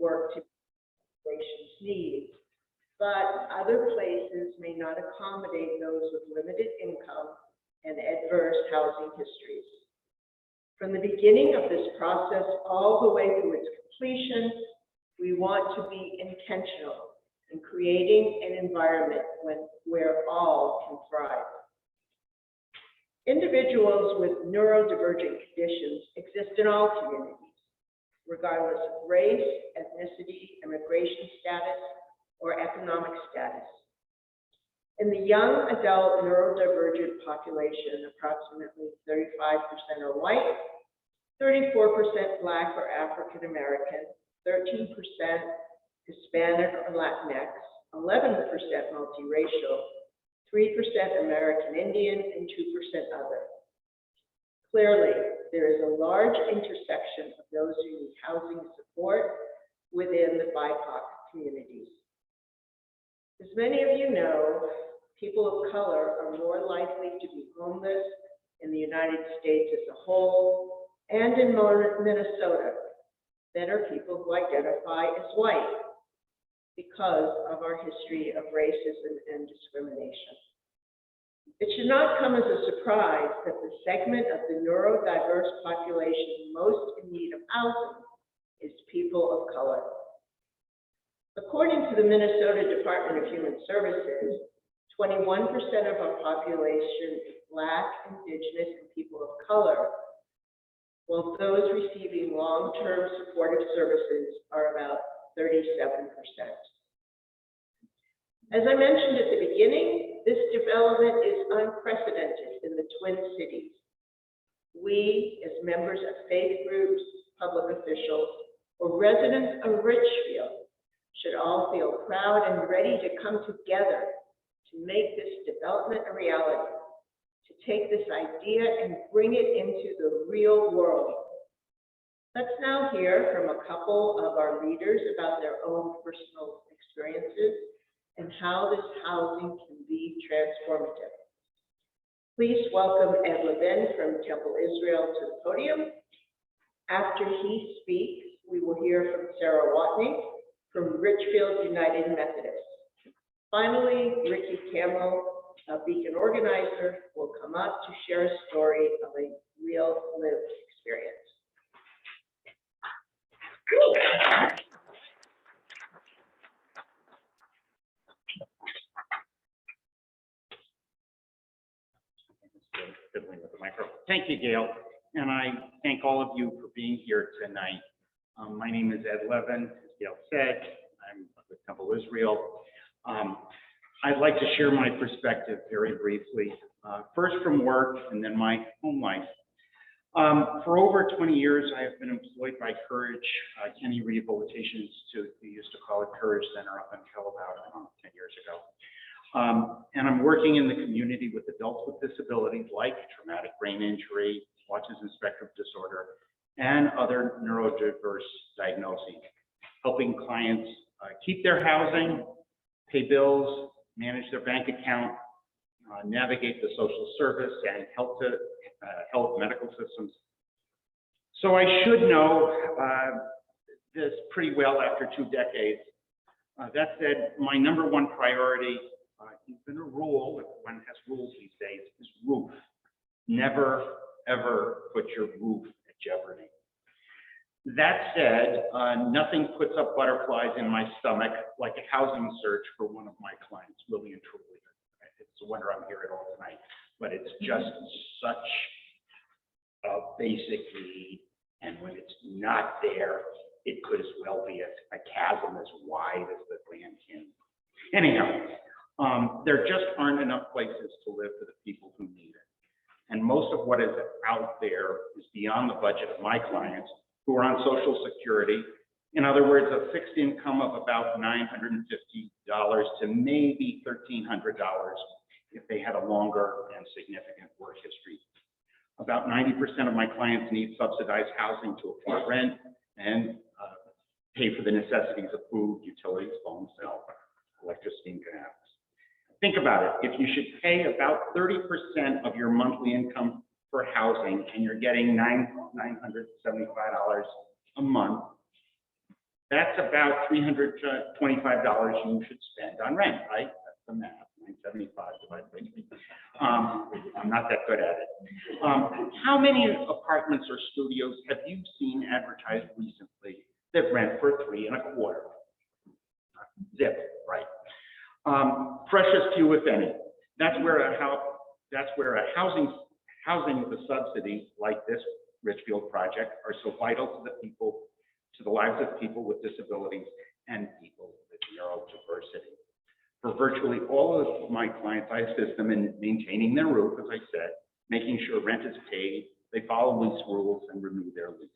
work to meet the population's needs, but other places may not accommodate those with limited income and adverse housing histories. From the beginning of this process all the way to its completion, we want to be intentional in creating an environment where all can thrive. Individuals with neurodivergent conditions exist in all communities, regardless of race, ethnicity, immigration status, or economic status. In the young adult neurodivergent population, approximately 35% are white, 34% Black or African American, 13% Hispanic or Latinx, 11% multiracial, 3% American Indian, and 2% other. Clearly, there is a large intersection of those who need housing support within the BIPOC communities. As many of you know, people of color are more likely to be homeless in the United States as a whole, and in Minnesota, than are people who identify as white, because of our history of racism and discrimination. It should not come as a surprise that the segment of the neurodiverse population most in need of housing is people of color. According to the Minnesota Department of Human Services, 21% of our population is Black, Indigenous, and people of color, while those receiving long-term supportive services are about 37%. As I mentioned at the beginning, this development is unprecedented in the Twin Cities. We, as members of faith groups, public officials, or residents of Richfield, should all feel proud and ready to come together to make this development a reality, to take this idea and bring it into the real world. Let's now hear from a couple of our leaders about their own personal experiences and how this housing can be transformative. Please welcome Ed Levin from Temple Israel to the podium. After he speaks, we will hear from Sarah Watney from Richfield United Methodist. Finally, Ricky Campbell, a Beacon organizer, will come up to share a story of a real lived experience. Thank you, Gail, and I thank all of you for being here tonight. My name is Ed Levin, as Gail said. I'm with Temple Israel. I'd like to share my perspective very briefly, first from work and then my home life. For over 20 years, I have been employed by Courage County Rehabilitation Institute. We used to call it Courage Center up until about 10 years ago. And I'm working in the community with adults with disabilities like traumatic brain injury, autism spectrum disorder, and other neurodiverse diagnoses, helping clients keep their housing, pay bills, manage their bank account, navigate the social service and health medical systems. So I should know this pretty well after 2 decades. That said, my number one priority, it's been a rule, if one has rules these days, is roof. Never, ever put your roof at jeopardy. That said, nothing puts up butterflies in my stomach like a housing search for one of my clients, really and truly. It's a wonder I'm here at all tonight, but it's just such a basic need, and when it's not there, it could as well be a chasm as wide as the Grand Canyon. Anyhow, there just aren't enough places to live for the people who need it. And most of what is out there is beyond the budget of my clients who are on Social Security. In other words, a fixed income of about $950 to maybe $1,300 if they had a longer and significant work history. About 90% of my clients need subsidized housing to afford rent and pay for the necessities of food, utilities, phone, cell, electricity, and gas. Think about it. If you should pay about 30% of your monthly income for housing and you're getting $975 a month, That's about $325 you should spend on rent, right? That's the math, 975 divided by 3. I'm not that good at it. How many apartments or studios have you seen advertised recently that rent for $325? Zip, right? Precious few, if any. That's where a housing with a subsidy like this Richfield project are so vital to the lives of people with disabilities and people with neurodiversity. For virtually all of my clients, I assist them in maintaining their roof, as I said, making sure rent is paid, they follow lease rules, and renew their lease.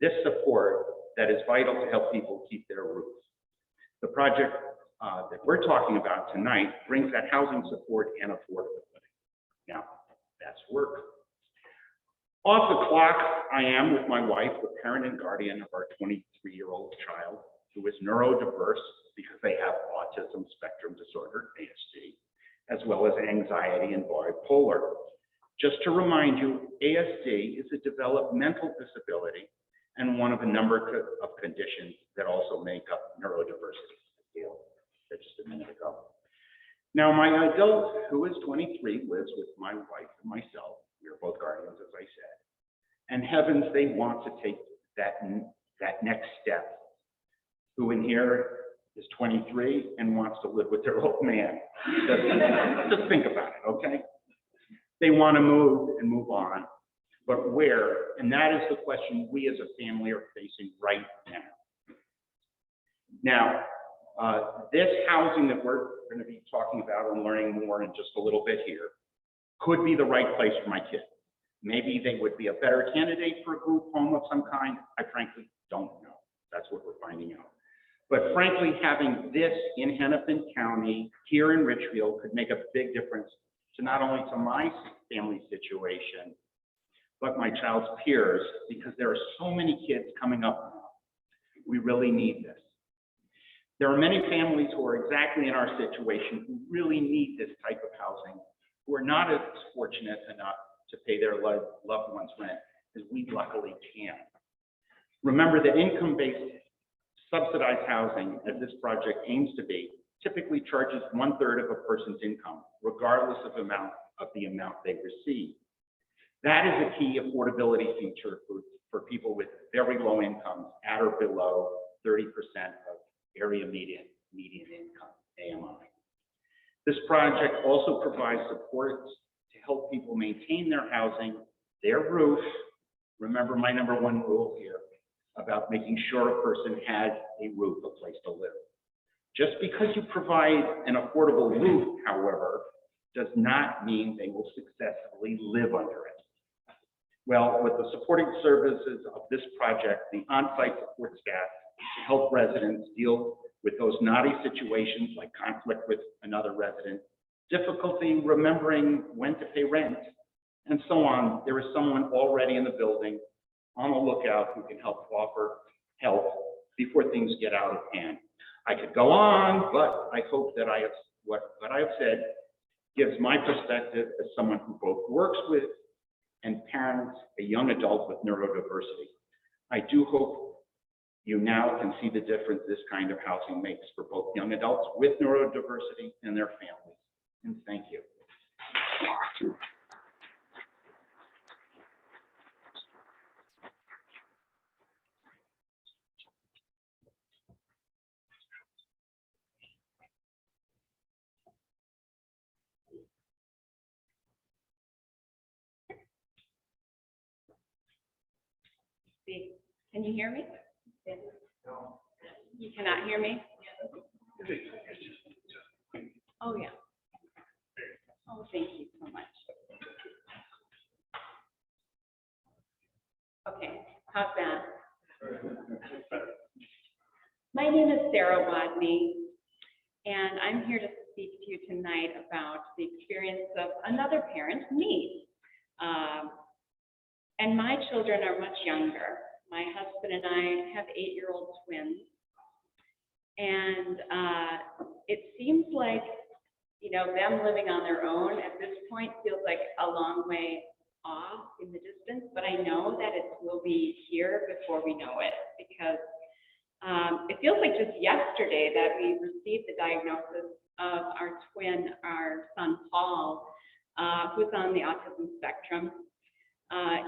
This support that is vital to help people keep their roofs. The project that we're talking about tonight brings that housing support and affordability. Now, that's work. Off the clock, I am with my wife, the parent and guardian of our 23-year-old child who is neurodiverse because they have autism spectrum disorder, ASD, as well as anxiety and bipolar. Just to remind you, ASD is a developmental disability and one of a number of conditions that also make up neurodiversity. Said just a minute ago. Now, my adult, who is 23, lives with my wife and myself. We are both guardians, as I said. And heavens, they want to take that next step. Who in here is 23 and wants to live with their old man? Just think about it, okay? They want to move and move on, but where? And that is the question we as a family are facing right now. Now, this housing that we're going to be talking about and learning more in just a little bit here could be the right place for my kid. Maybe they would be a better candidate for a group home of some kind. I frankly don't know. That's what we're finding out. But frankly, having this in Hennepin County, here in Richfield, could make a big difference to not only to my family situation, but my child's peers, because there are so many kids coming up now. We really need this. There are many families who are exactly in our situation who really need this type of housing, who are not as fortunate enough to pay their loved ones' rent as we luckily can. Remember that income-based subsidized housing, as this project aims to be, typically charges 1/3 of a person's income, regardless of the amount they receive. That is a key affordability feature for people with very low incomes, at or below 30% of area median income, AMI. This project also provides support to help people maintain their housing, their roof. Remember my number one rule here about making sure a person has a roof, a place to live. Just because you provide an affordable roof, however, does not mean they will successfully live under it. Well, with the supporting services of this project, the on-site support staff to help residents deal with those knotty situations like conflict with another resident, difficulty remembering when to pay rent, and so on, there is someone already in the building on the lookout who can help offer help before things get out of hand. I could go on, but I hope that what I have said gives my perspective as someone who both works with and parents a young adult with neurodiversity. I do hope you now can see the difference this kind of housing makes for both young adults with neurodiversity and their families. And thank you. Can you hear me? No. You cannot hear me? Oh, yeah. Oh, thank you so much. Okay, how's that? My name is Sarah Wadney, and I'm here to speak to you tonight about the experience of another parent, me. And my children are much younger. My husband and I have 8-year-old twins. And it seems like, you know, them living on their own at this point feels like a long way off in the distance, but I know that it will be here before we know it, because It feels like just yesterday that we received the diagnosis of our twin, our son Paul, who's on the autism spectrum.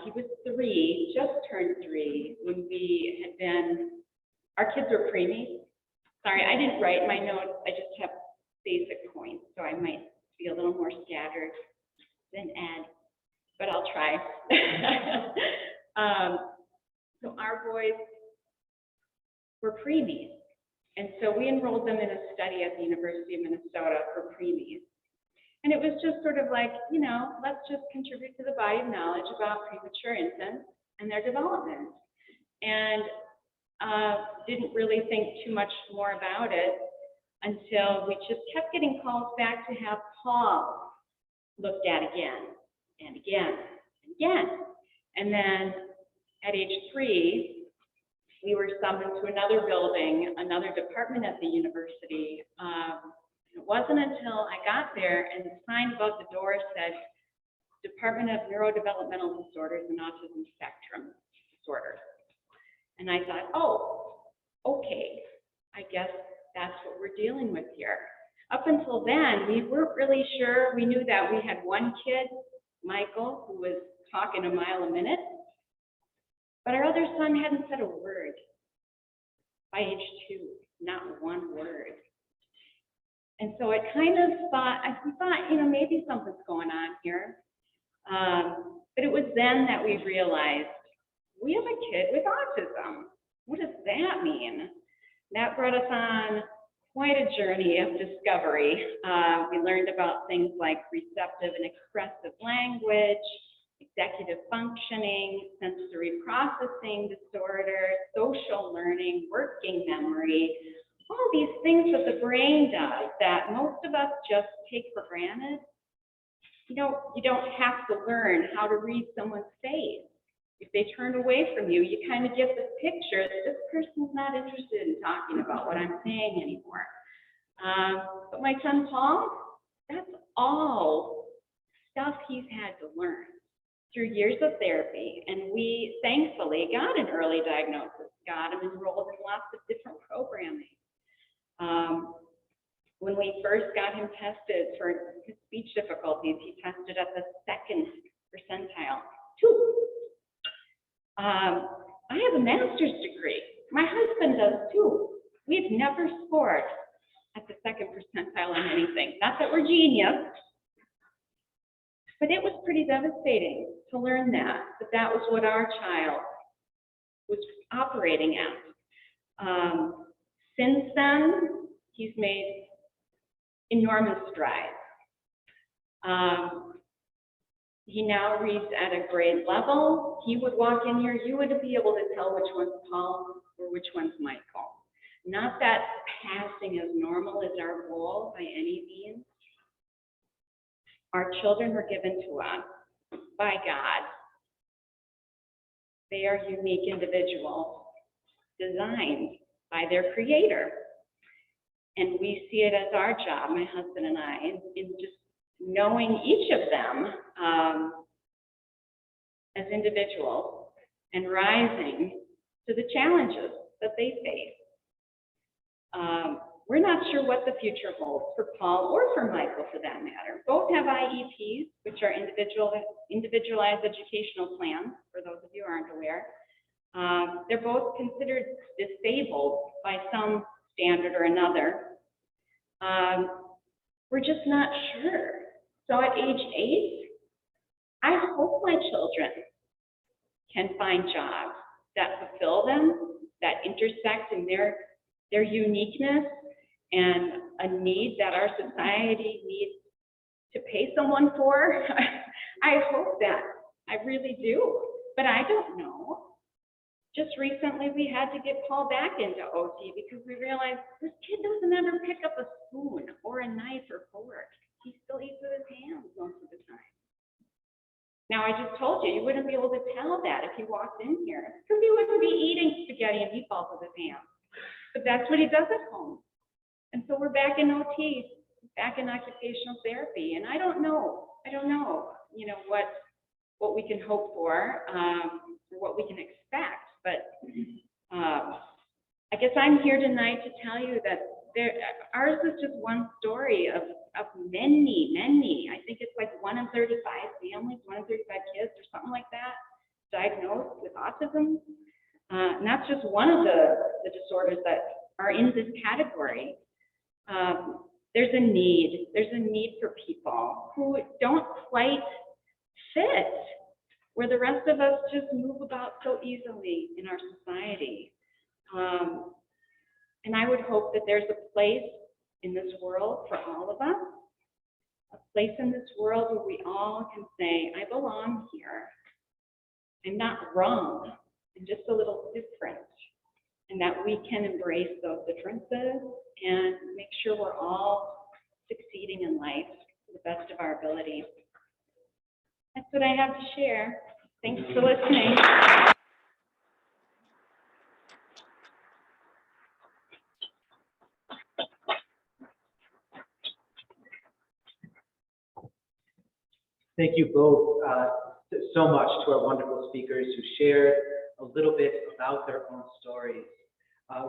He was 3, just turned 3, when we had been, our kids were preemies. Sorry, I didn't write my notes, I just have basic points, so I might be a little more scattered than Ed, but I'll try. So our boys were preemies, and so we enrolled them in a study at the University of Minnesota for preemies. And it was just sort of like, you know, let's just contribute to the body of knowledge about premature infants and their development. And didn't really think too much more about it until we just kept getting calls back to have Paul looked at again and again and again. And then at age 3, we were summoned to another building, another department at the university. It wasn't until I got there and the sign above the door said, Department of Neurodevelopmental Disorders and Autism Spectrum Disorders. And I thought, oh, okay, I guess that's what we're dealing with here. Up until then, we weren't really sure. We knew that we had one kid, Michael, who was talking a mile a minute, but our other son hadn't said a word by age 2, not one word. And so I kind of thought, you know, maybe something's going on here. But it was then that we realized we have a kid with autism. What does that mean? That brought us on quite a journey of discovery. We learned about things like receptive and expressive language, executive functioning, sensory processing disorder, social learning, working memory, all these things that the brain does that most of us just take for granted. You don't have to learn how to read someone's face. If they turn away from you, you kind of get this picture that this person's not interested in talking about what I'm saying anymore. But my son Paul, that's all stuff he's had to learn through years of therapy. And we thankfully got an early diagnosis, got him enrolled in lots of different programming. When we first got him tested for his speech difficulties, he tested at the 2nd percentile, 2. I have a master's degree. My husband does too. We've never scored at the 2nd percentile on anything. Not that we're genius, but it was pretty devastating to learn that that was what our child was operating at. Since then, he's made enormous strides. He now reads at a grade level. He would walk in here, you would be able to tell which one's Paul or which one's Michael. Not that passing as normal is our goal by any means. Our children were given to us by God. They are unique individuals designed by their Creator. And we see it as our job, my husband and I, in just knowing each of them as individuals and rising to the challenges that they face. We're not sure what the future holds for Paul or for Michael for that matter. Both have IEPs, which are individualized educational plans, for those of you who aren't aware. They're both considered disabled by some standard or another. We're just not sure. So at age 8, I hope my children can find jobs that fulfill them, that intersect in their uniqueness and a need that our society needs to pay someone for. I hope that. I really do. But I don't know. Just recently, we had to get Paul back into OT because we realized this kid doesn't ever pick up a spoon or a knife or fork. He still eats with his hands most of the time. Now, I just told you, you wouldn't be able to tell that if he walked in here because he wouldn't be eating spaghetti and meatballs with his hands. But that's what he does at home. And so we're back in OT, back in occupational therapy. And I don't know, what we can hope for, or what we can expect. But I guess I'm here tonight to tell you that ours is just one story of many, many. I think it's like 1 in 35 families, 1 in 35 kids or something like that, diagnosed with autism. And that's just one of the disorders that are in this category. There's a need for people who don't quite fit where the rest of us just move about so easily in our society. And I would hope that there's a place in this world for all of us, a place in this world where we all can say, I belong here. I'm not wrong, I'm just a little different. And that we can embrace those differences and make sure we're all succeeding in life to the best of our ability. That's what I have to share. Thanks for listening. Thank you both so much to our wonderful speakers who shared a little bit about their own stories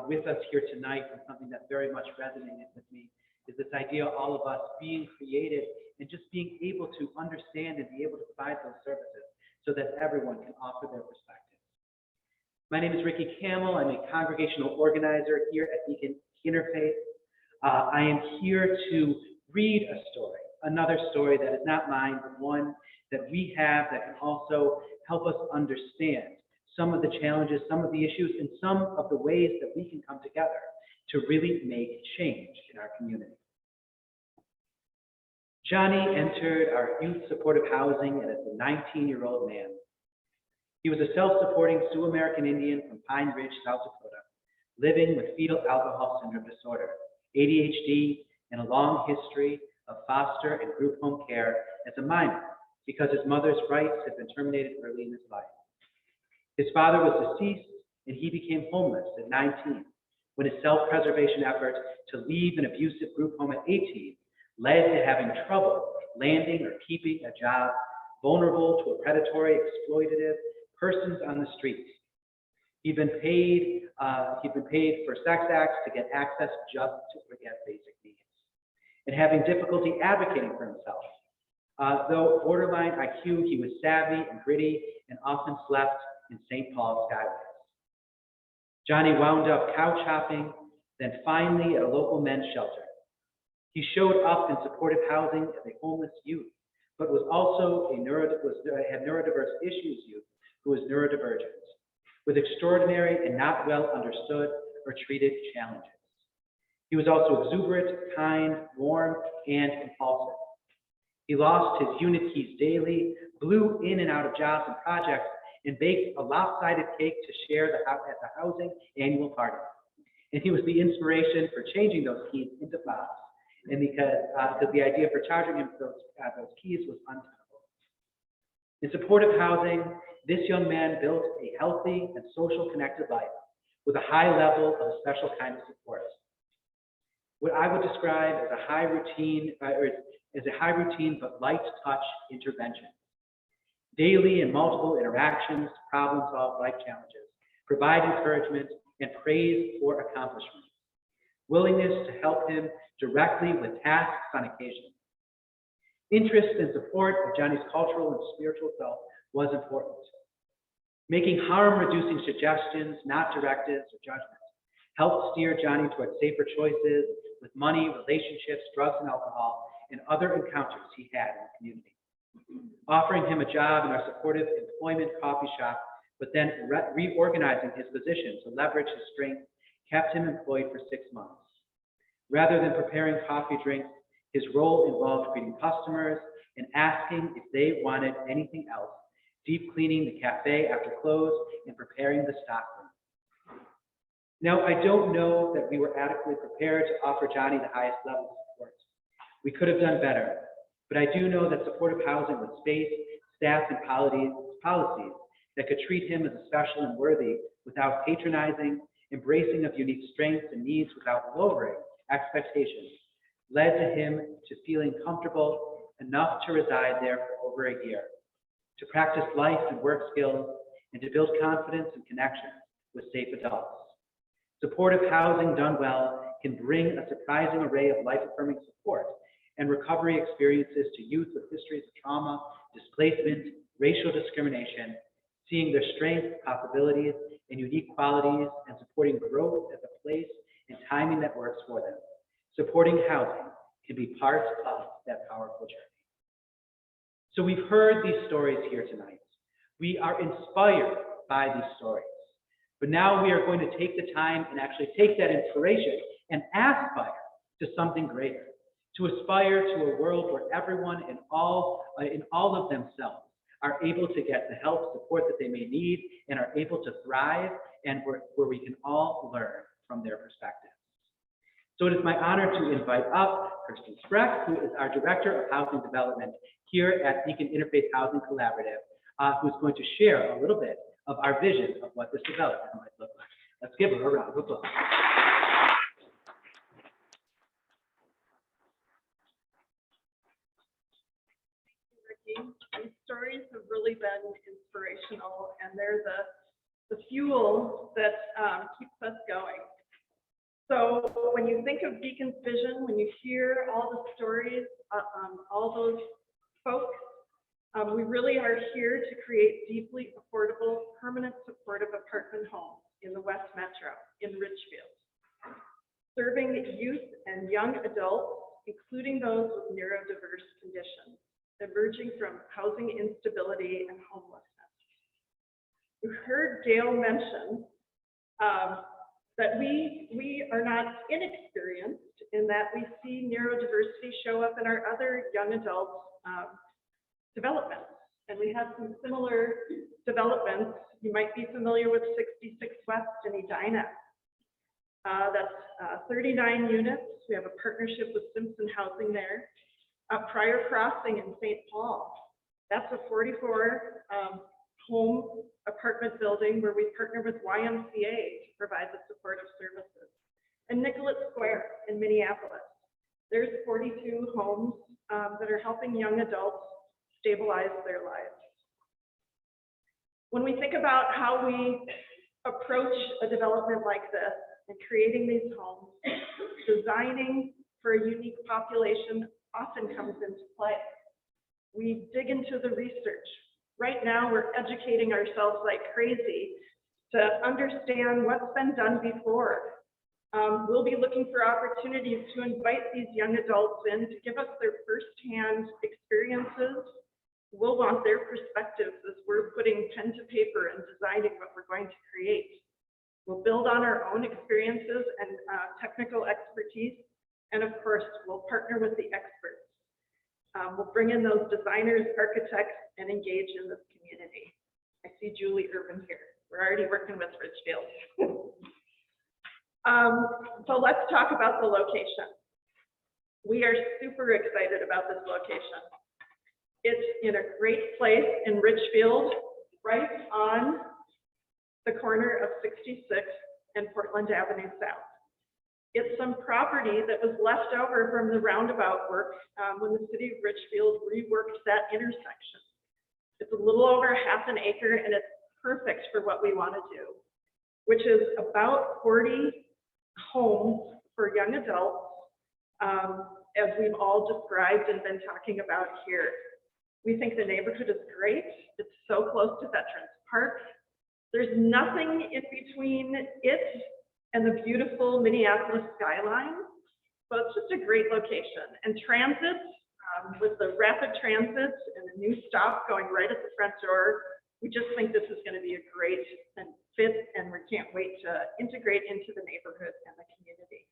with us here tonight. And something that very much resonated with me is this idea of all of us being creative and just being able to understand and be able to provide those services so that everyone can offer their perspectives. My name is Ricky Camel. I'm a congregational organizer here at Beacon Interfaith. I am here to read a story, another story that is not mine, but one that we have that can also help us understand some of the challenges, some of the issues, and some of the ways that we can come together to really make change in our community. Johnny entered our youth supportive housing as a 19-year-old man. He was a self-supporting Sioux American Indian from Pine Ridge, South Dakota, living with fetal alcohol syndrome disorder, ADHD, and a long history of foster and group home care as a minor because his mother's rights had been terminated early in his life. His father was deceased and he became homeless at 19 when his self-preservation effort to leave an abusive group home at 18 led to having trouble landing or keeping a job, vulnerable to a predatory, exploitative persons on the streets. He'd been paid for sex acts to get access just to forget basic needs, and having difficulty advocating for himself. Though borderline IQ, he was savvy and gritty and often slept in St. Paul skyways. Johnny wound up couch hopping, then finally at a local men's shelter. He showed up in supportive housing as a homeless youth, but was also had neurodiverse issues youth who was neurodivergent, with extraordinary and not well understood or treated challenges. He was also exuberant, kind, warm, and impulsive. He lost his unit keys daily, blew in and out of jobs and projects, and baked a lopsided cake to share at the housing annual party. And he was the inspiration for changing those keys into fobs, and because the idea for charging him for those keys was untenable. In supportive housing, this young man built a healthy and social connected life with a high level of special kind of support. What I would describe as a high routine but light touch intervention. Daily and multiple interactions, problem solve life challenges, provide encouragement and praise for accomplishments. Willingness to help him directly with tasks on occasion. Interest and support of Johnny's cultural and spiritual self was important. Making harm-reducing suggestions, not directives or judgments, helped steer Johnny toward safer choices with money, relationships, drugs and alcohol, and other encounters he had in the community. Offering him a job in our supportive employment coffee shop, but then reorganizing his position to leverage his strength, kept him employed for 6 months. Rather than preparing coffee drinks, his role involved greeting customers and asking if they wanted anything else, deep cleaning the cafe after close, and preparing the stock room. Now, I don't know that we were adequately prepared to offer Johnny the highest level of support. We could have done better, but I do know that supportive housing with space, staff, and policies that could treat him as a special and worthy without patronizing, embracing of unique strengths and needs without lowering expectations, led to him to feeling comfortable enough to reside there for over a year, to practice life and work skills, and to build confidence and connection with safe adults. Supportive housing done well can bring a surprising array of life-affirming support and recovery experiences to youth with histories of trauma, displacement, racial discrimination, seeing their strengths, possibilities, and unique qualities, and supporting growth at the place and timing that works for them. Supporting housing can be part of that powerful journey. So we've heard these stories here tonight. We are inspired by these stories. But now we are going to take the time and actually take that inspiration and aspire to something greater, to aspire to a world where everyone in all of themselves are able to get the help, support that they may need, and are able to thrive, and where we can all learn from their perspectives. So it is my honor to invite up Kirsten Spreck, who is our Director of Housing Development here at Beacon Interfaith Housing Collaborative, who's going to share a little bit of our vision of what this development might look like. Let's give her a round of applause. These stories have really been inspirational, and they're the fuel that keeps us going. So when you think of Beacon's vision, when you hear all the stories, all those folks, we really are here to create deeply affordable, permanent supportive apartment homes in the West Metro, in Richfield, serving youth and young adults, including those with neurodiverse conditions, emerging from housing instability and homelessness. You heard Gail mention that we are not inexperienced in that we see neurodiversity show up in our other young adult developments. And we have some similar developments. You might be familiar with 66 West in Edina. That's 39 units. We have a partnership with Simpson Housing there. Prior Crossing in St. Paul. That's a 44 home apartment building where we partner with YMCA to provide the supportive services. And Nicollet Square in Minneapolis. There's 42 homes that are helping young adults stabilize their lives. When we think about how we approach a development like this and creating these homes, designing for a unique population often comes into play. We dig into the research. Right now, we're educating ourselves like crazy to understand what's been done before. We'll be looking for opportunities to invite these young adults in to give us their firsthand experiences. We'll want their perspectives as we're putting pen to paper and designing what we're going to create. We'll build on our own experiences and technical expertise. And of course, we'll partner with the experts. We'll bring in those designers, architects, and engage in this community. I see Julie Urban here. We're already working with Richfield. So let's talk about the location. We are super excited about this location. It's in a great place in Richfield, right on the corner of 66th and Portland Avenue South. It's some property that was left over from the roundabout work when the city of Richfield reworked that intersection. It's a little over ½ an acre, and it's perfect for what we want to do, which is about 40 homes for young adults, as we've all described and been talking about here. We think the neighborhood is great. It's so close to Veterans Park. There's nothing in between it and the beautiful Minneapolis skyline. So it's just a great location. And transit, with the rapid transit and the new stop going right at the front door, we just think this is going to be a great fit, and we can't wait to integrate into the neighborhood and the community.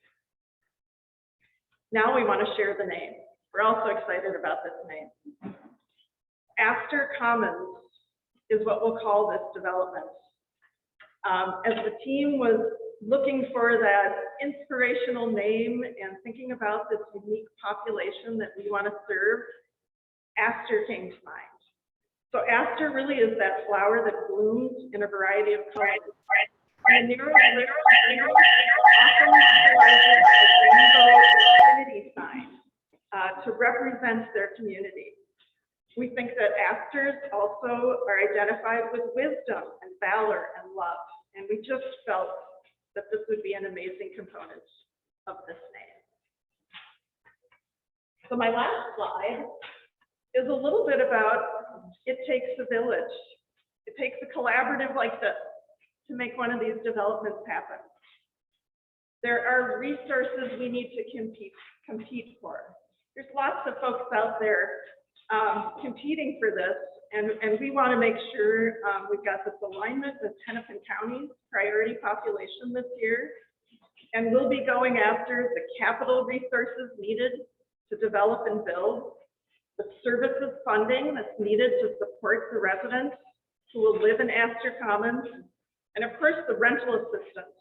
Now we want to share the name. We're also excited about this name. Astor Commons is what we'll call this development. As the team was looking for that inspirational name and thinking about this unique population that we want to serve, Astor came to mind. So Astor really is that flower that blooms in a variety of colors. And the neurodiverse often utilizes the rainbow infinity sign to represent their community. We think that asters also are identified with wisdom and valor and love. And we just felt that this would be an amazing component of this name. So my last slide is a little bit about it takes a village. It takes a collaborative like this to make one of these developments happen. There are resources we need to compete for. There's lots of folks out there competing for this, and we want to make sure we've got this alignment with Hennepin County's priority population this year. And we'll be going after the capital resources needed to develop and build, the services funding that's needed to support the residents who will live in Astor Commons, and of course, the rental assistance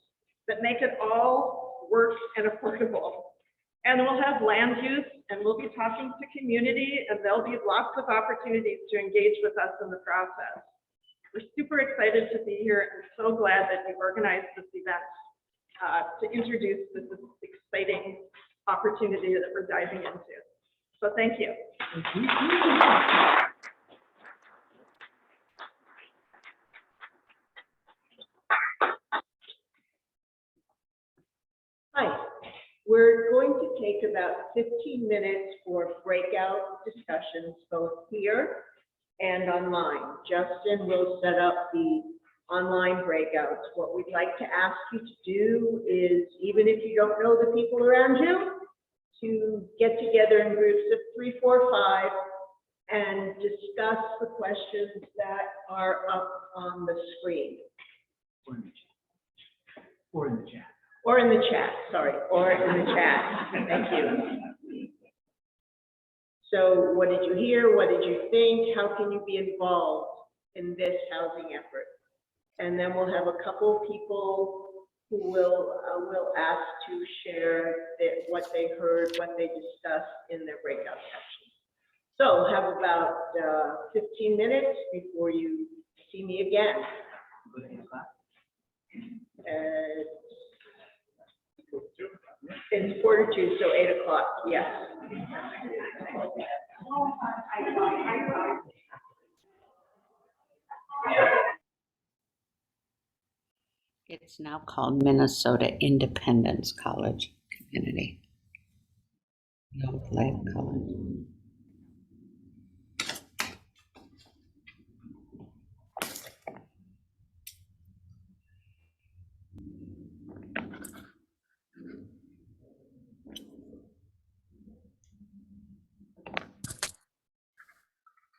that make it all work and affordable. And we'll have land use, and we'll be talking to community, and there'll be lots of opportunities to engage with us in the process. We're super excited to be here, and so glad that you organized this event to introduce this exciting opportunity that we're diving into. So thank you. Hi, we're going to take about 15 minutes for breakout discussions, both here and online. Justin will set up the online breakouts. What we'd like to ask you to do is, even if you don't know the people around you, to get together in groups of 3, 4, 5 and discuss the questions that are up on the screen. Or in the chat. Or in the chat, sorry, or in the chat. Thank you. So what did you hear? What did you think? How can you be involved in this housing effort? And then we'll have a couple people who will ask to share what they heard, what they discussed in their breakout sessions. So have about 15 minutes before you see me again. It's 4:45, so 8 o'clock, yes. It's now called Minnesota Independence College Community. No flag college.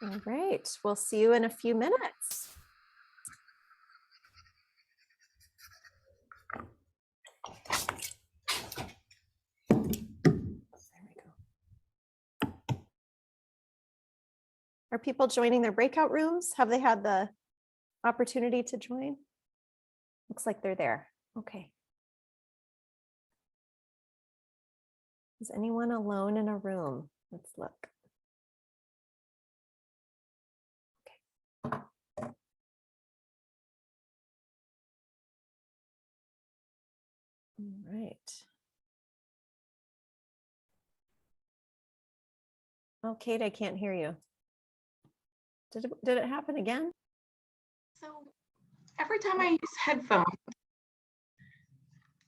All right, we'll see you in a few minutes. There we go. Are people joining their breakout rooms? Have they had the opportunity to join? Looks like they're there. Okay. Is anyone alone in a room? Let's look. All right. Oh, Kate, I can't hear you. Did it happen again? So every time I use headphones,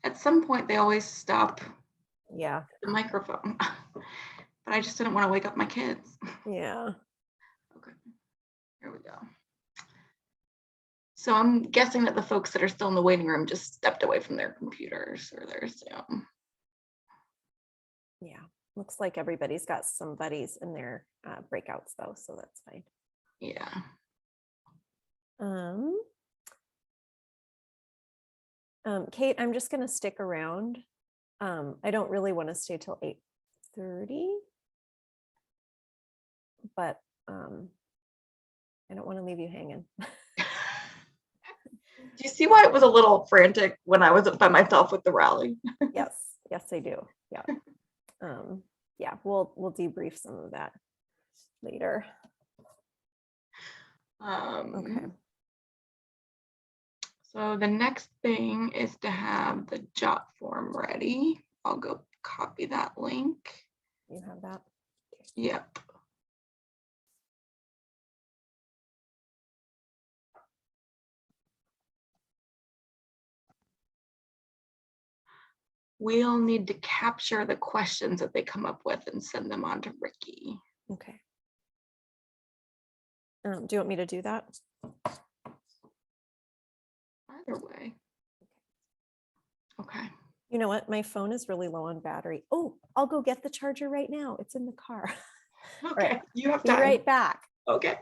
at some point they always stop Yeah. the microphone. But I just didn't want to wake up my kids. Yeah. Okay, here we go. So I'm guessing that the folks that are still in the waiting room just stepped away from their computers or their Zoom. Yeah. Looks like everybody's got some buddies in their breakouts though, so that's fine. Yeah. Kate, I'm just going to stick around. I don't really want to stay till 8:30, but I don't want to leave you hanging. Do you see why it was a little frantic when I was by myself with the rally? Yes, I do. Yeah. Yeah, we'll debrief some of that later. Okay. So the next thing is to have the JOT form ready. I'll go copy that link. You have that? Yep. we'll need to capture the questions that they come up with and send them on to Ricky. Okay. Do you want me to do that? Either way. Okay. You know what? My phone is really low on battery. Oh, I'll go get the charger right now. It's in the car. Okay, you have Be time. right back. Okay.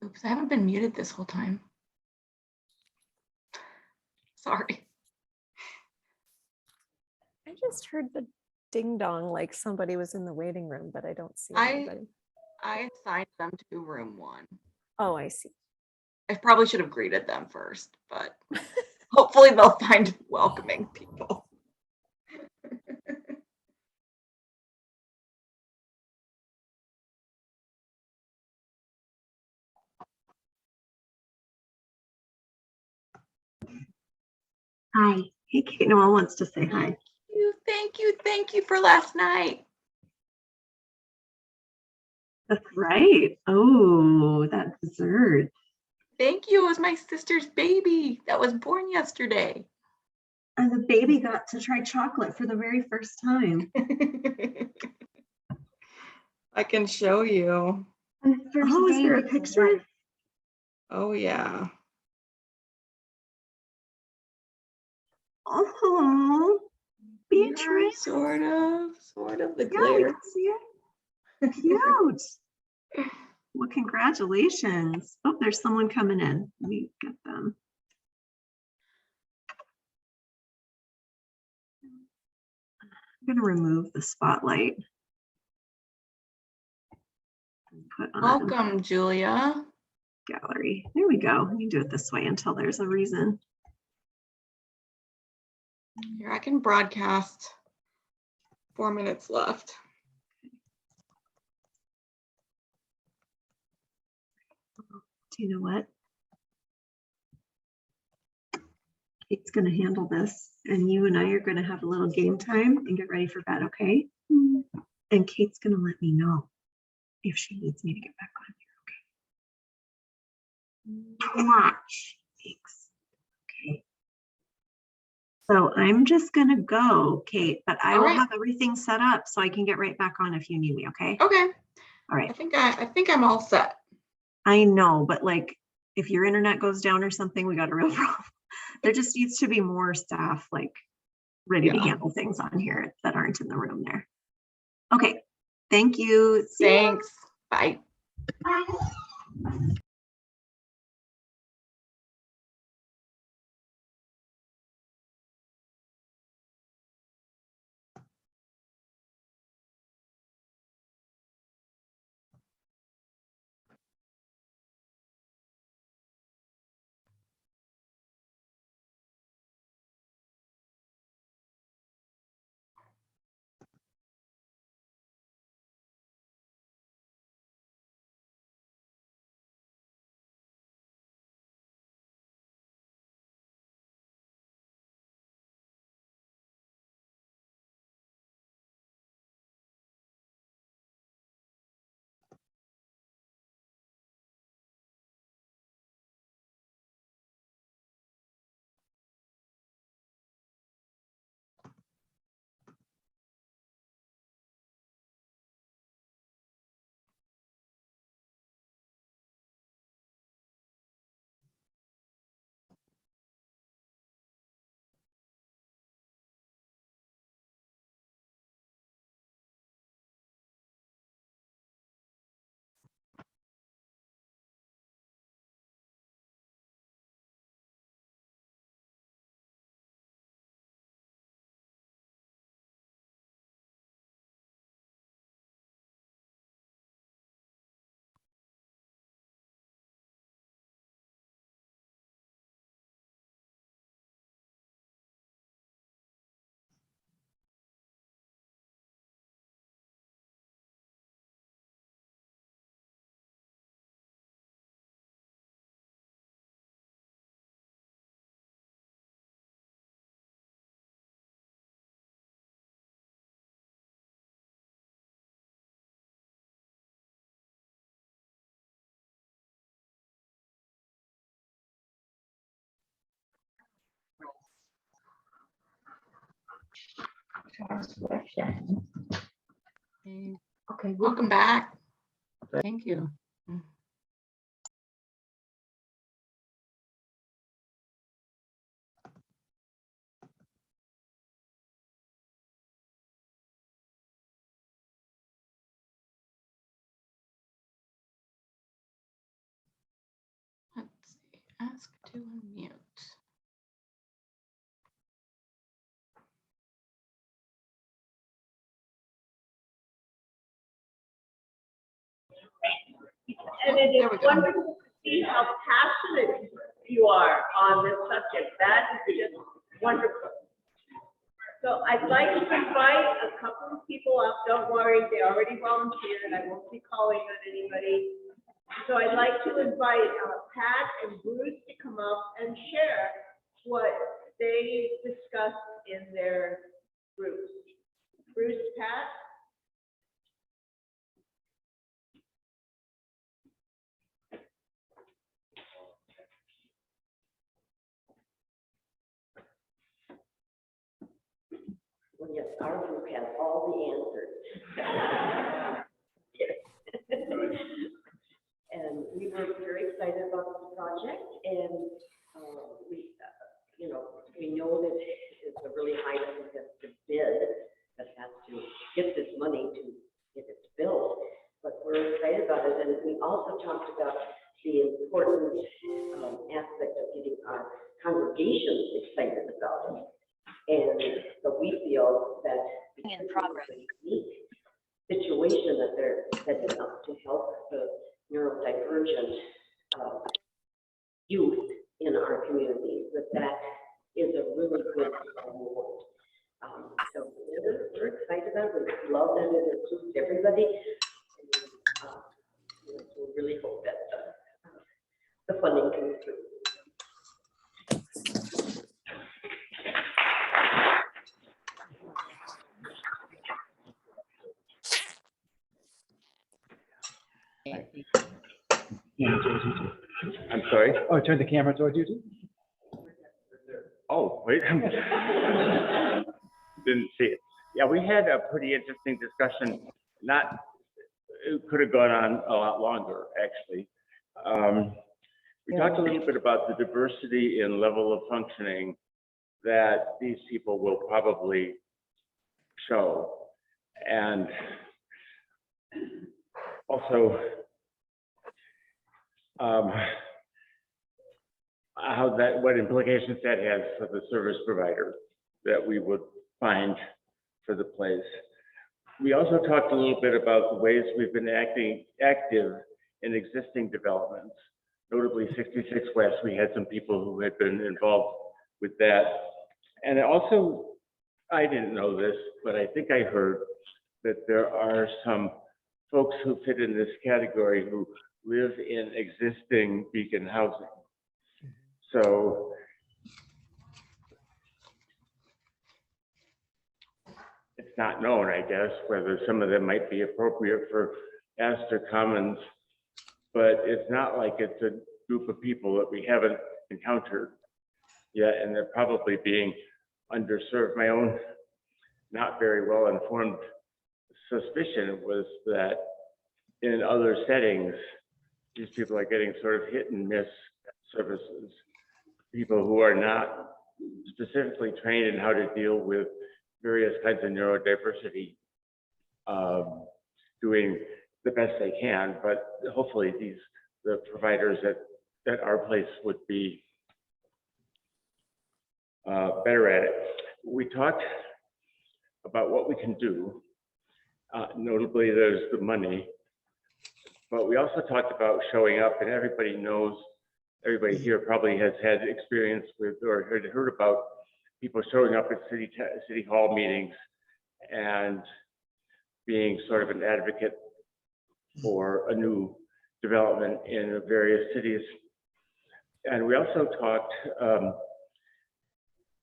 Oops, I haven't been muted this whole time. Sorry. I just heard the ding dong like somebody was in the waiting room, but I don't see I- anybody. I assigned them to room 1. Oh, I see. I probably should have greeted them first, but hopefully they'll find welcoming people. Hi. Hey, Kate Noel wants to say hi. Thank you for last night. That's right. Oh, that dessert. Thank you. It was my sister's baby that was born yesterday. And the baby got to try chocolate for the very first time. I can show you. Oh, is there a picture? Oh, yeah. Oh, Yeah, Beatrice. sort of the Yeah, we glare. can see it. Cute. Well, congratulations. Oh, there's someone coming in. Let me get them. I'm going to remove the spotlight. And put on Welcome, Julia. gallery. There we go. We can do it this way until there's a reason. Here, I can broadcast. 4 minutes left. Do you know what? Kate's going to handle this, and you and I are going to have a little game time and get ready for bed, okay? And Kate's going to let me know if she needs me to get back on here, okay? Much. Thanks. Okay. So I'm just going to go, Kate, but I All will right. have everything set up so I can get right back on if you need me, okay? Okay. All right. I think I'm all set. I know, but like if your internet goes down or something, we got a real problem. There just needs to be more staff like ready to Yeah. handle things on here that aren't in the room there. Okay, thank you. See ya. Thanks. Bye. Okay, Welcome back. Thank you. unmute. And it There is we go. wonderful to see how passionate you are on this subject. That is just wonderful. So I'd like to invite a couple of people up. Don't worry, they already volunteered. I won't be calling on anybody. So I'd like to invite Pat and Bruce to come up and share what they discussed in their groups. Bruce, Pat? Well, yes, our group has all the answers. Yes. And we were very excited about this project, and we know that it's a really high competitive bid that has to get this money to get it built. But we're excited about it, and we also talked about the important aspect of getting our congregations excited about it. And so we feel that in progress, unique situation that they're setting up to help the neurodivergent youth in our communities, that is a really good award. So we're excited about it. We love that it includes everybody. And, we really hope that the funding comes through. I'm sorry? Oh, turn the camera towards you too. Oh, wait. Didn't see it. Yeah, we had a pretty interesting discussion. It could have gone on a lot longer, actually. We talked a little bit about the diversity in level of functioning that these people will probably show. And also, what implications that has for the service provider that we would find for the place. We also talked a little bit about the ways we've been active in existing developments, notably 66 West. We had some people who had been involved with that. And also, I didn't know this, but I think I heard that there are some folks who fit in this category who live in existing beacon housing. So it's not known, I guess, whether some of them might be appropriate for Astor Commons, but it's not like it's a group of people that we haven't encountered yet, and they're probably being underserved. My own not very well informed suspicion was that in other settings, these people are getting sort of hit and miss services. People who are not specifically trained in how to deal with various kinds of neurodiversity, doing the best they can, but hopefully the providers at our place would be better at it. We talked about what we can do. Notably, there's the money, but we also talked about showing up, and everybody here probably has had experience with or had heard about people showing up at city hall meetings and being sort of an advocate for a new development in various cities. And we also talked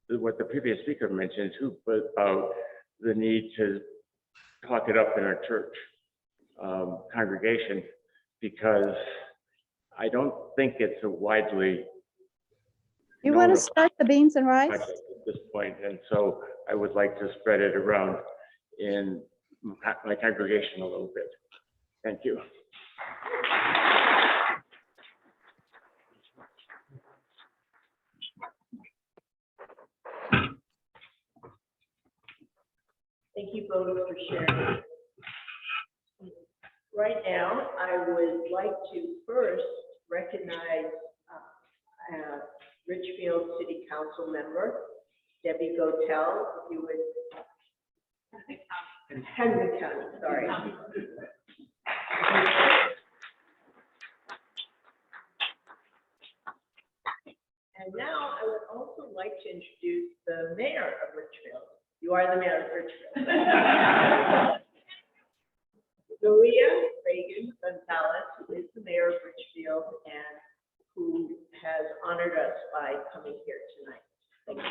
what the previous speaker mentioned too, about the need to talk it up in our church congregation, because I don't think it's a widely You want known to start the beans and rice? project at this point, and so I would like to spread it around in my congregation a little bit. Thank you. Thank you both for sharing. Right now, I would like to first recognize Richfield City Council member, Debbie Gotel, if you would. Henry County, sorry. And now I would also like to introduce the mayor of Richfield. You are the mayor of Richfield. Maria Reagan Gonzalez, who is the mayor of Richfield and who has honored us by coming here tonight. Thank you.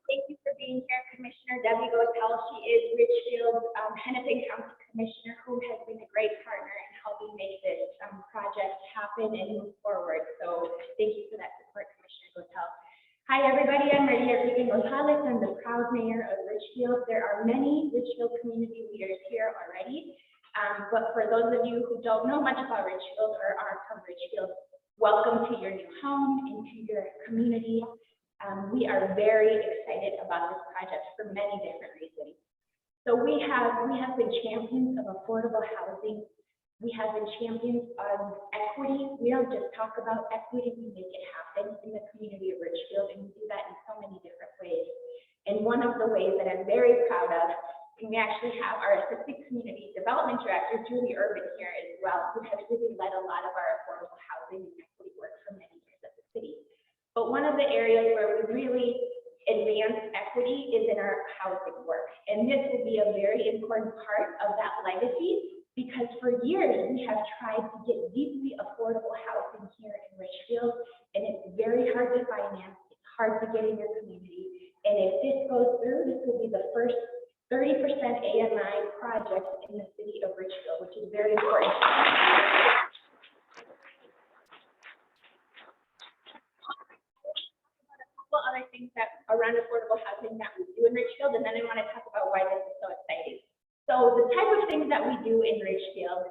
Thank you for being here, Commissioner Debbie Gotel. She is Richfield's Hennepin County Commissioner who has been a great partner in helping make this project happen and move forward. So thank you for that support, Commissioner Gotel. Hi, everybody. I'm Maria Reagan Gonzalez. I'm the proud mayor of Richfield. There are many Richfield community leaders here already. But for those of you who don't know much about Richfield or aren't from Richfield, welcome to your new home and to your community. We are very excited about this project for many different reasons. So we have been champions of affordable housing. We have been champions of equity. We don't just talk about equity, we make it happen in the community of Richfield, and we do that in so many different ways. And one of the ways that I'm very proud of, and we actually have our Assistant Community Development Director, Julie Urban, here as well, who has really led a lot of our affordable housing and equity work for many years at the city. But one of the areas where we really advance equity is in our housing work. And this will be a very important part of that legacy, because for years we have tried to get deeply affordable housing here in Richfield, and it's very hard to finance, it's hard to get in your community. And if this goes through, this will be the first 30% AMI project in the city of Richfield, which is very important. Other things that around affordable housing that we do in Richfield, and then I want to talk about why this is so exciting. So the type of things that we do in Richfield,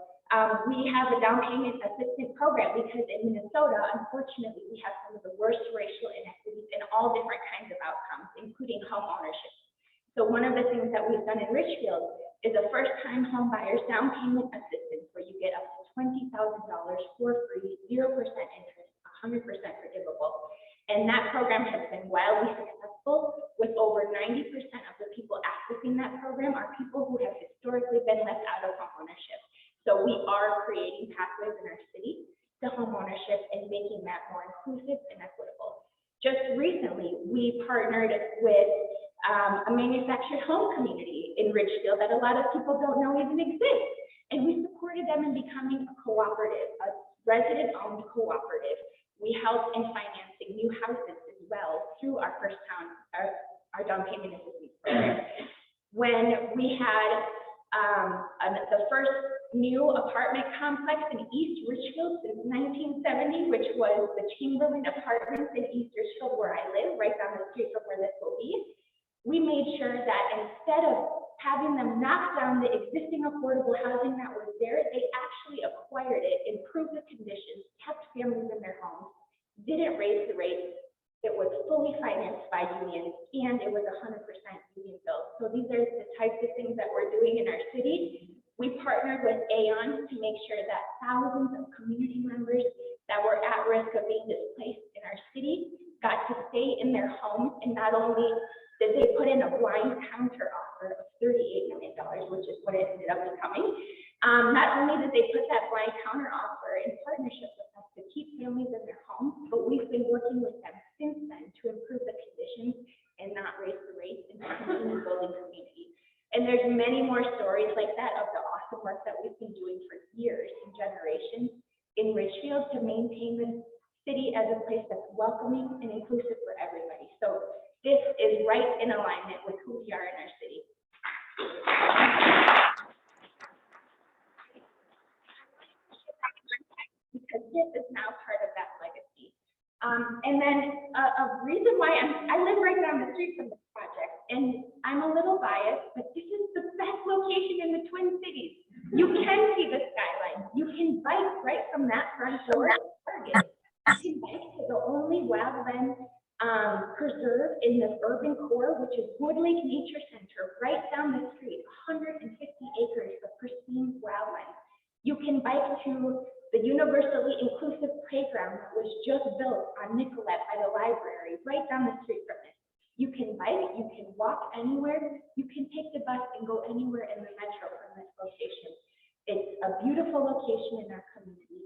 we have a down payment assistance program because in Minnesota, unfortunately, we have some of the worst racial inequities in all different kinds of outcomes, including home ownership. So one of the things that we've done in Richfield is a first-time home buyer's down payment assistance where you get up to $20,000 for free, 0% interest, 100% forgivable. And that program has been wildly successful, with over 90% of the people accessing that program are people who have historically been left out of homeownership. So we are creating pathways in our city to homeownership and making that more inclusive and equitable. Just recently, we partnered with a manufactured home community in Richfield that a lot of people don't know even exists. And we supported them in becoming a cooperative, a resident-owned cooperative. We help in financing new houses as well through our our down payment assistance program. When we had the first new apartment complex in East Richfield since 1970, which was the Chamberlain Apartments in East Richfield, where I live, right down the street from where this will be, we made sure that instead of having them knock down the existing affordable housing that was there, they actually acquired it, improved the conditions, kept families in their homes, didn't raise the rates. It was fully financed by unions, and it was 100% union built. So these are the types of things that we're doing in our city. We partnered with Aon to make sure that thousands of community members that were at risk of being displaced in our city got to stay in their homes. And not only did they put in a blind counter offer of $38 million, which is what it ended up becoming, not only did they put that blind counter offer in partnership with us to keep families in their homes, but we've been working with them since then to improve the conditions and not raise the rates and continue building community. And there's many more stories like that of the awesome work that we've been doing for years and generations in Richfield to maintain this city as a place that's welcoming and inclusive for everybody. So this is right in alignment with who we are in our city. Because this is now part of that legacy. And then a reason why I live right down the street from this project, and I'm a little biased, but this is the best location in the Twin Cities. You can see the skyline. You can bike right from that front door to Target. You can bike to the only wildland preserve in the urban core, which is Wood Lake Nature Center, right down the street, 150 acres of pristine wildland. You can can bike to the universally inclusive playground that was just built on Nicollet by the library, right down the street from it. You can bike, you can walk anywhere, you can take the bus and go anywhere in the metro from this location. It's a beautiful location in our community,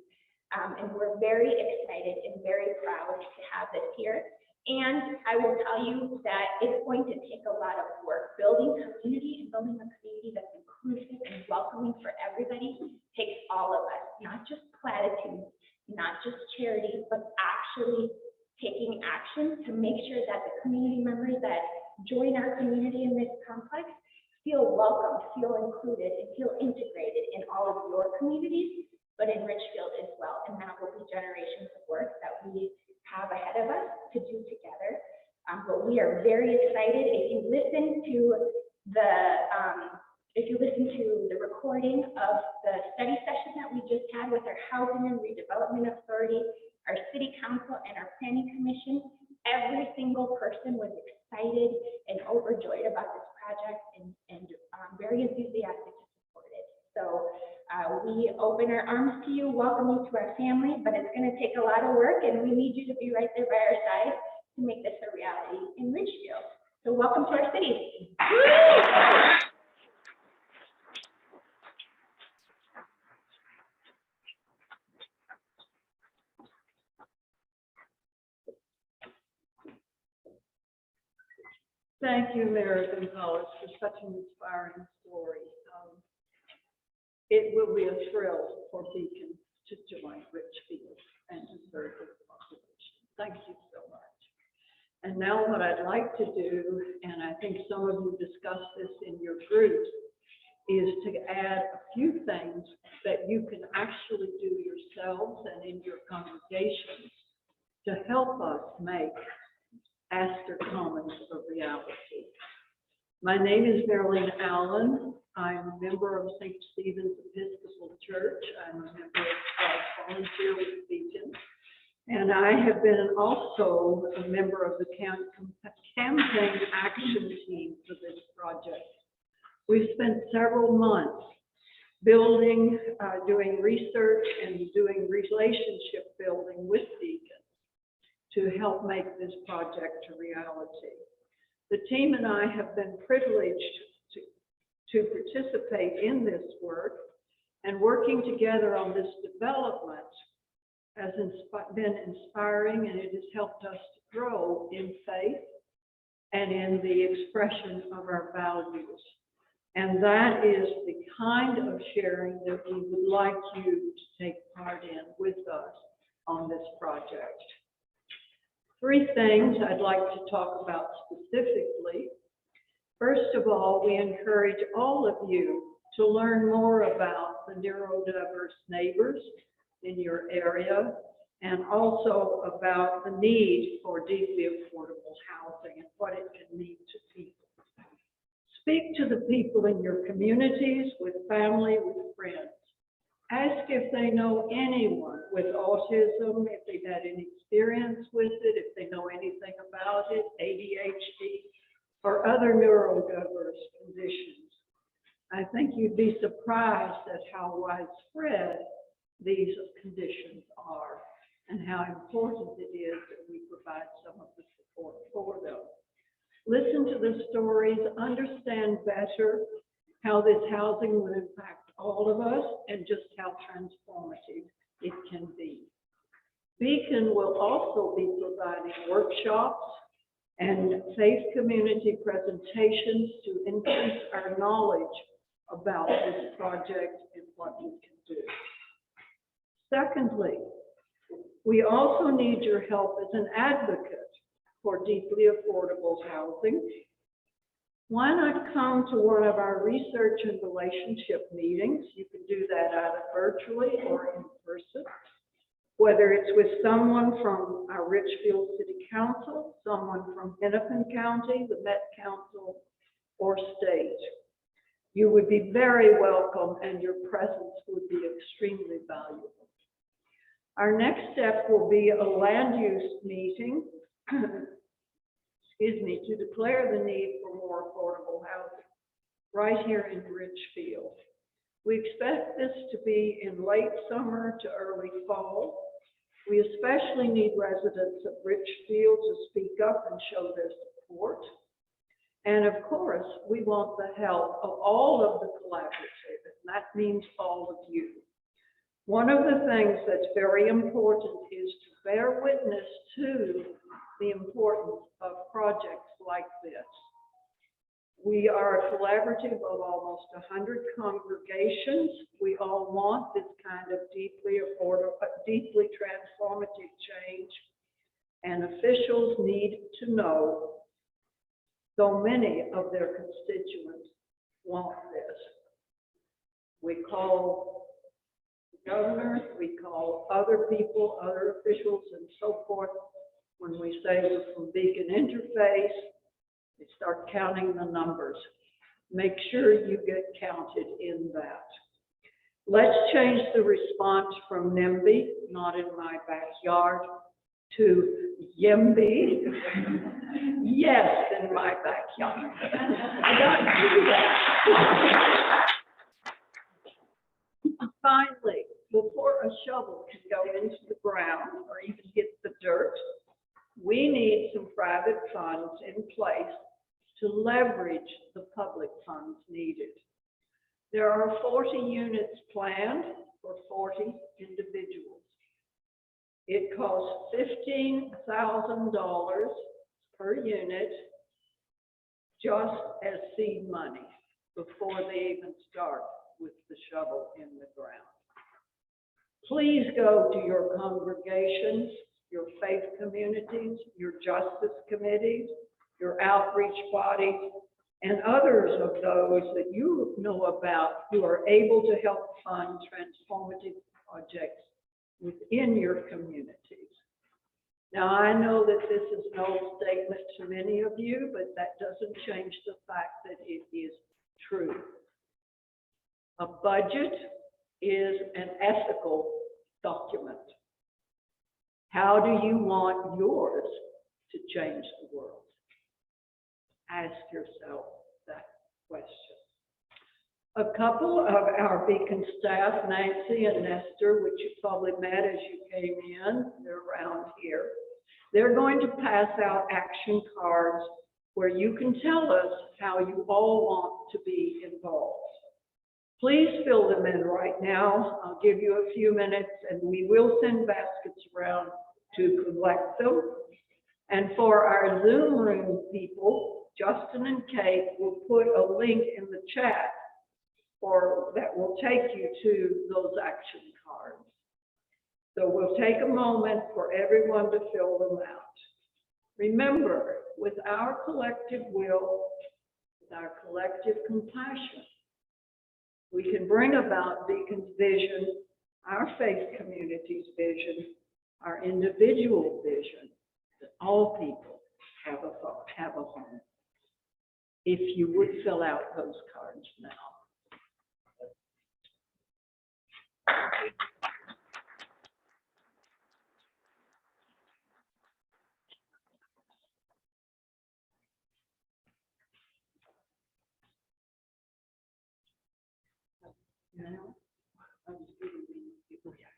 and we're very excited and very proud to have this here. And I will tell you that it's going to take a lot of work. Building community and building a community that's inclusive and welcoming for everybody takes all of us, not just platitudes, not just charity, but actually taking action to make sure that the community members that join our community in this complex feel welcomed, feel included, and feel integrated in all of your communities, but in Richfield as well. And that will be generations of work that we have ahead of us to do together. But we are very excited. If you listen to the recording of the study session that we just had with our Housing and Redevelopment Authority, our City Council, and our Planning Commission, every single person was excited and overjoyed about this project and very enthusiastic to support it. So we open our arms to you, welcome you to our family, but it's going to take a lot of work, and we need you to be right there by our side to make this a reality in Ridgefield. So welcome to our city. Thank you, Mayor Gonzalez, for such an inspiring story. It will be a thrill for Beacon to join Richfield and to serve this population. Thank you so much. And now what I'd like to do, and I think some of you discussed this in your groups, is to add a few things that you can actually do yourselves and in your congregations to help us make Astor Commons a reality. My name is Marilyn Allen. I'm a member of St. Stephen's Episcopal Church. I'm a member of Volunteer with Beacon. And I have been also a member of the campaign action team for this project. We've spent several months building, doing research and doing relationship building with Beacon to help make this project a reality. The team and I have been privileged to participate in this work, and working together on this development has been inspiring, and it has helped us to grow in faith and in the expression of our values. And that is the kind of sharing that we would like you to take part in with us on this project. Three things I'd like to talk about specifically. First of all, we encourage all of you to learn more about the neurodiverse neighbors in your area, and also about the need for deeply affordable housing and what it can mean to people. Speak to the people in your communities, with family, with friends. Ask if they know anyone with autism, if they've had any experience with it, if they know anything about it, ADHD, or other neurodiverse conditions. I think you'd be surprised at how widespread these conditions are and how important it is that we provide some of the support for them. Listen to the stories, understand better how this housing will impact all of us and just how transformative it can be. Beacon will also be providing workshops and faith community presentations to increase our knowledge about this project and what we can do. Secondly, we also need your help as an advocate for deeply affordable housing. Why not come to one of our research and relationship meetings? You can do that either virtually or in person, whether it's with someone from our Richfield City Council, someone from Hennepin County, the Met Council, or state. You would be very welcome, and your presence would be extremely valuable. Our next step will be a land use meeting, to declare the need for more affordable housing right here in Richfield. We expect this to be in late summer to early fall. We especially need residents of Richfield to speak up and show their support. And of course, we want the help of all of the collaborative, and that means all of you. One of the things that's very important is to bear witness to the importance of projects like this. We are a collaborative of almost 100 congregations. We all want this kind of deeply transformative change, and officials need to know so many of their constituents want this. We call the governor, we call other people, other officials and so forth. When we say we're from Beacon Interface, they start counting the numbers. Make sure you get counted in that. Let's change the response from NIMBY, not in my backyard, to YIMBY, yes, in my backyard. I don't do that. Finally, before a shovel can go into the ground or even hit the dirt, we need some private funds in place to leverage the public funds needed. There are 40 units planned for 40 individuals. It costs $15,000 per unit just as seed money before they even start with the shovel in the ground. Please go to your congregations, your faith communities, your justice committees, your outreach bodies, and others of those that you know about who are able to help fund transformative projects within your communities. Now, I know that this is an old statement to many of you, but that doesn't change the fact that it is true. A budget is an ethical document. How do you want yours to change the world? Ask yourself that question. A couple of our Beacon staff, Nancy and Nestor, which you probably met as you came in, they're around here. They're going to pass out action cards where you can tell us how you all want to be involved. Please fill them in right now. I'll give you a few minutes and we will send baskets around to collect them. And for our Zoom room people, Justin and Kate will put a link in the chat or that will take you to those action cards. So we'll take a moment for everyone to fill them out. Remember, with our collective will, with our collective compassion, we can bring about Beacon's vision, our faith community's vision, our individual vision, that all people have a home. If you would fill out those cards now. Now, I'm just giving these people here.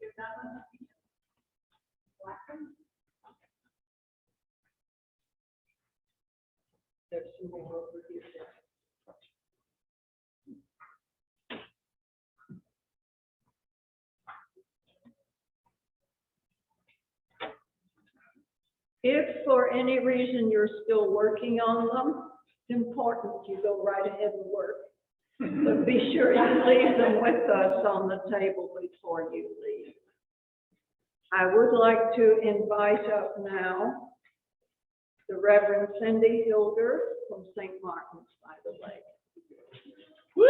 You're not on the speaker. Black one? There's some more over here. If for any reason you're still working on them, it's important you go right ahead and work. But be sure you leave them with us on the table before you leave. I would like to invite up now the Reverend Cindy Hilger from St. Martin's by the Lake. Woo!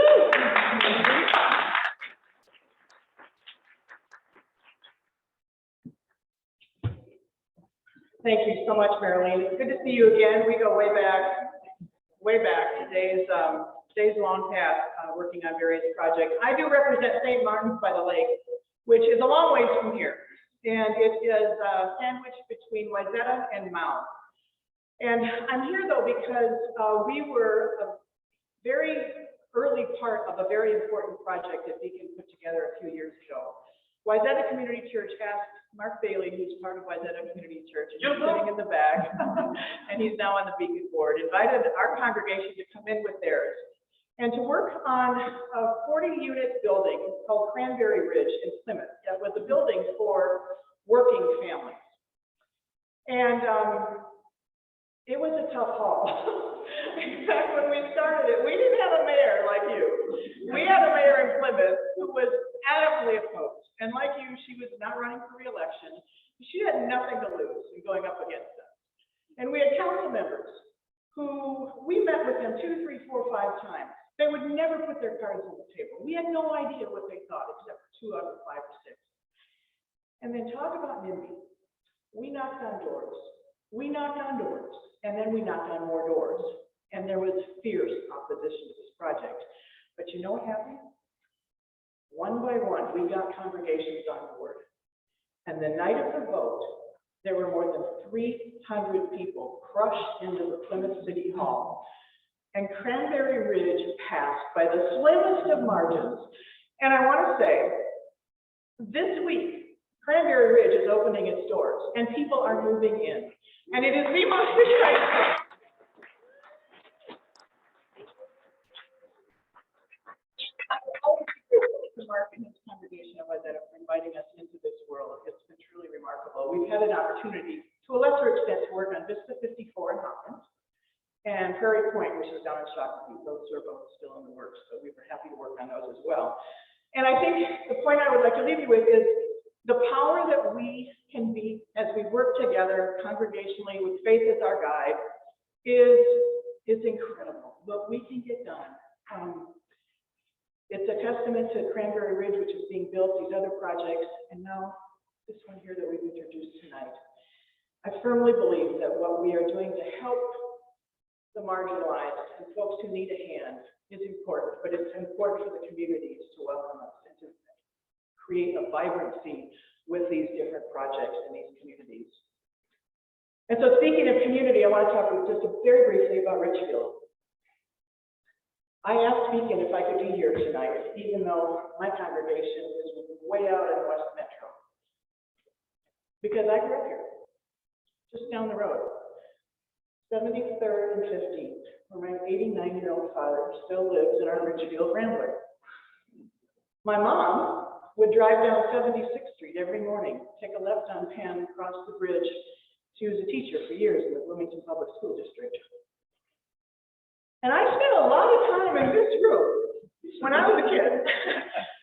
Thank you so much, Marilyn. It's good to see you again. We go way back. Today's long past, working on various projects. I do represent St. Martin's by the Lake, which is a long ways from here. And it is sandwiched between Wayzata and Mound. And I'm here though because we were very early part of a very important project that Beacon put together a few years ago. Wayzata Community Church asked Mark Bailey, who's part of Wayzata Community Church, and he's sitting in the back, and he's now on the Beacon board, invited our congregation to come in with theirs and to work on a 40-unit building called Cranberry Ridge in Plymouth. That was a building for working families. And it was a tough haul. In fact, when we started it, we didn't have a mayor like you. We had a mayor in Plymouth who was adamantly opposed. And like you, she was not running for re-election. She had nothing to lose in going up against us. And we had council members who we met with them 2, 3, 4, 5 times. They would never put their cards on the table. We had no idea what they thought, except for 2 out of 5 or 6. And then talk about NIMBY. We knocked on doors. We knocked on doors, and then we knocked on more doors. And there was fierce opposition to this project. But you know what happened? One by one, we got congregations on board. And the night of the vote, there were more than 300 people crushed into the Plymouth City Hall. And Cranberry Ridge passed by the slimmest of margins. And I want to say, this week, Cranberry Ridge is opening its doors, and people are moving in. And it is the most exciting. Mark and his congregation of Wayzata for inviting us into this world. It's been truly remarkable. We've had an opportunity, to a lesser extent, to work on Vista 54 in Hopkins and Prairie Point, which is down in Shakopee. Those are both still in the works, so we were happy to work on those as well. And I think the point I would like to leave you with is the power that we can be as we work together congregationally with faith as our guide is incredible. What we can get done. It's a testament to Cranberry Ridge, which is being built, these other projects, and now this one here that we've introduced tonight. I firmly believe that what we are doing to help the marginalized and folks who need a hand is important, but it's important for the communities to welcome us and to create a vibrancy with these different projects in these communities. And so speaking of community, I want to talk just very briefly about Richfield. I asked Beacon if I could be here tonight, even though my congregation is way out in West Metro. Because I grew up here, just down the road. 73rd and 15th, where my 89-year-old father still lives in our Richfield Rambler. My mom would drive down 76th Street every morning, take a left on Penn, cross the bridge. She was a teacher for years in the Bloomington Public School District. And I spent a lot of time in this room when I was a kid,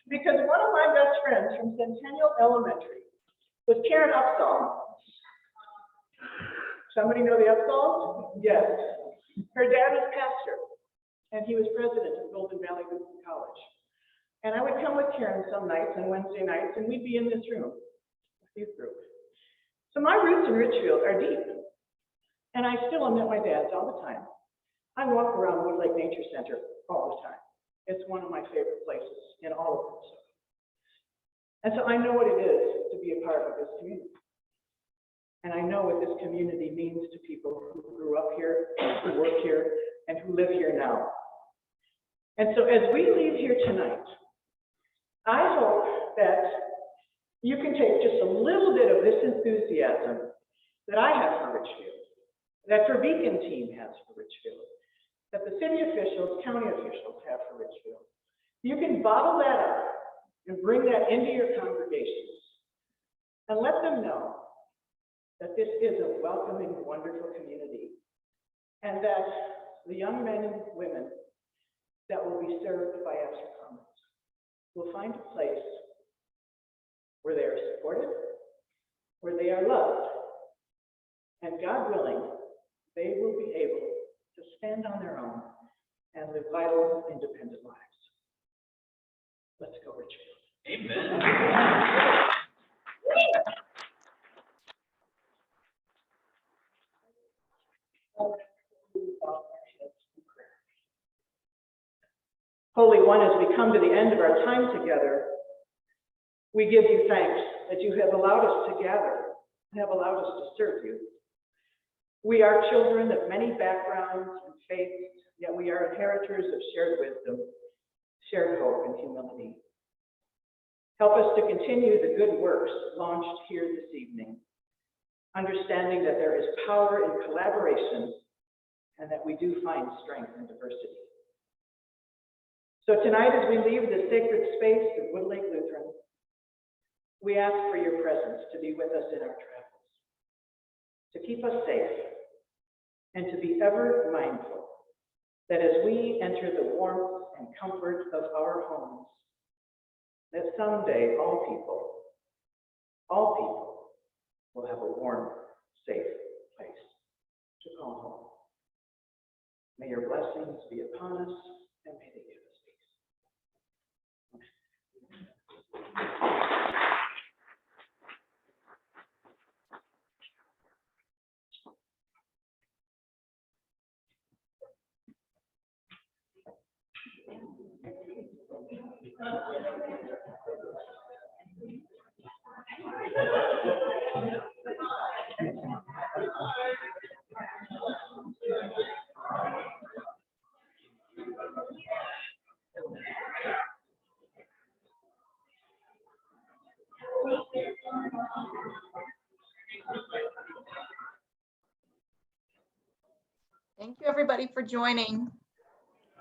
because one of my best friends from Centennial Elementary was Karen Upsall. Somebody know the Upsalls? Yes. Her dad was pastor, and he was president of Golden Valley Lutheran College. And I would come with Karen some nights on Wednesday nights, and we'd be in this room, a youth group. So my roots in Richfield are deep, and I still am at my dad's all the time. I walk around Wood Lake Nature Center all the time. It's one of my favorite places in all of Minnesota. And so I know what it is to be a part of this community. And I know what this community means to people who grew up here, who work here, and who live here now. And so as we leave here tonight, I hope that you can take just a little bit of this enthusiasm that I have for Richfield, that the Beacon team has for Richfield, that the city officials, county officials have for Richfield. You can bottle that up and bring that into your congregations and let them know that this is a welcoming, wonderful community, and that the young men and women that will be served by Esther Commons will find a place where they are supported, where they are loved, and God willing, they will be able to stand on their own and live vital, independent lives. Let's go, Richfield. Amen. Holy One, as we come to the end of our time together, we give you thanks that you have allowed us to gather and have allowed us to serve you. We are children of many backgrounds and faiths, yet we are inheritors of shared wisdom, shared hope, and humility. Help us to continue the good works launched here this evening, understanding that there is power in collaboration and that we do find strength in diversity. So tonight, as we leave the sacred space of Woodlake Lutheran, we ask for your presence to be with us in our travels, to keep us safe, and to be ever mindful that as we enter the warmth and comfort of our homes, that someday all people will have a warm, safe place to call home. May your blessings be upon us, and may they give us peace. Thank you, everybody, for joining.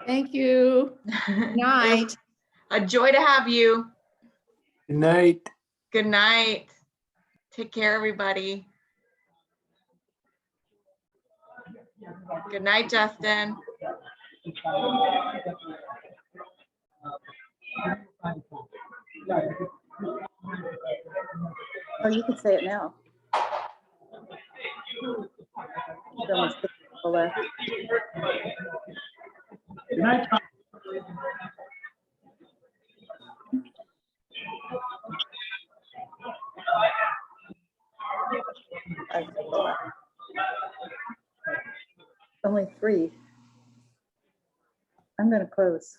Thank you. Night. A joy to have you. Good night. Good night. Take care, everybody. Good night, Justin. Oh, you can say it now. There's only 6 people left. Good night, Tom. Only 3. I'm gonna close.